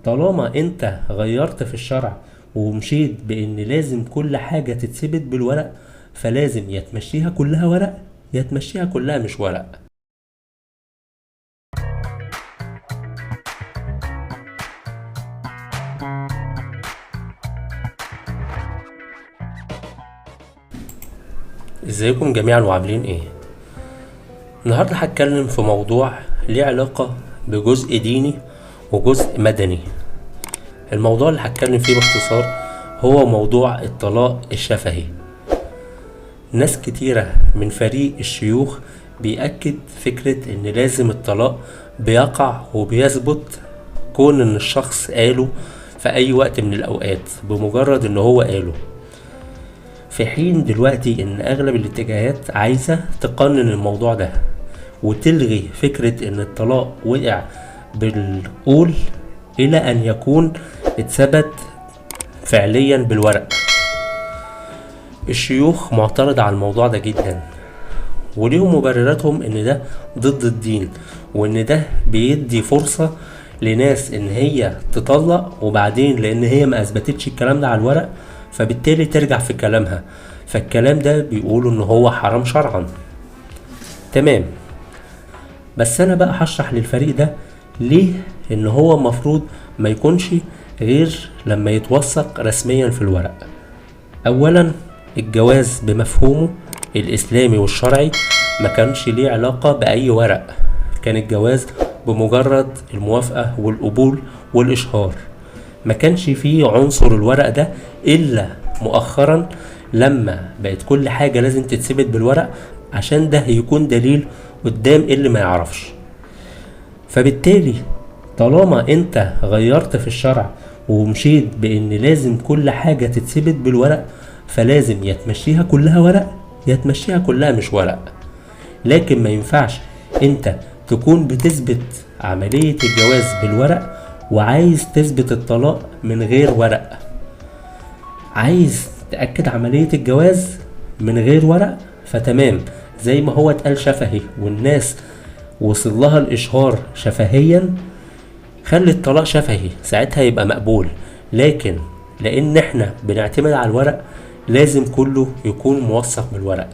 طالما انت غيرت في الشرع ومشيت بان لازم كل حاجة تتثبت بالورق، فلازم يا تمشيها كلها ورق يا تمشيها كلها مش ورق. ازيكم جميعا وعاملين ايه؟ النهاردة هتكلم في موضوع ليه علاقة بجزء ديني وجزء مدني. الموضوع اللي هتكلم فيه باختصار هو موضوع الطلاق الشفهي. ناس كتيرة من فريق الشيوخ بيأكد فكرة ان لازم الطلاق بيقع وبيثبت كون ان الشخص قاله في اي وقت من الاوقات بمجرد ان هو قاله، في حين دلوقتي ان اغلب الاتجاهات عايزة تقنن الموضوع ده وتلغي فكرة ان الطلاق وقع بالقول الى ان يكون اتثبت فعليا بالورق. الشيوخ معترضة على الموضوع ده جدا، وليهم مبرراتهم ان ده ضد الدين، وان ده بيدي فرصة لناس ان هي تطلق وبعدين لان هي ما اثبتتش الكلام ده على الورق فبالتالي ترجع في كلامها، فالكلام ده بيقولوا ان هو حرام شرعا. تمام، بس انا بقى هشرح للفريق ده ليه ان هو المفروض ما يكونش غير لما يتوثق رسميا في الورق. اولا، الجواز بمفهومه الاسلامي والشرعي ما كانش ليه علاقة باي ورق، كان الجواز بمجرد الموافقة والقبول والاشهار، ما كانش فيه عنصر الورق ده الا مؤخرا لما بقت كل حاجة لازم تتثبت بالورق عشان ده يكون دليل قدام اللي ما يعرفش. فبالتالي طالما انت غيرت في الشرع ومشيت بان لازم كل حاجة تتثبت بالورق، فلازم يا تمشيها كلها ورق يا تمشيها كلها مش ورق. لكن ما ينفعش انت تكون بتثبت عملية الجواز بالورق وعايز تثبت الطلاق من غير ورق. عايز تأكد عملية الجواز من غير ورق، فتمام، زي ما هو اتقال شفهي والناس وصل لها الاشهار شفهيا، خلي الطلاق شفهي ساعتها يبقى مقبول. لكن لان احنا بنعتمد على الورق لازم كله يكون موثق بالورق.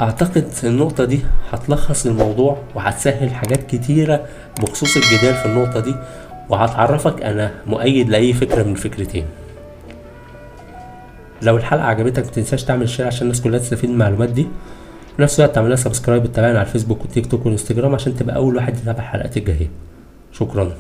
اعتقد النقطة دي هتلخص الموضوع وهتسهل حاجات كتيرة بخصوص الجدال في النقطة دي، وهتعرفك انا مؤيد لاي فكرة من الفكرتين. لو الحلقة عجبتك متنساش تعمل شير عشان الناس كلها تستفيد من المعلومات دي، في نفس الوقت تعملها سبسكرايب وتتابعنا على الفيسبوك والتيك توك والانستجرام عشان تبقى اول واحد يتابع الحلقات الجاية. شكرا.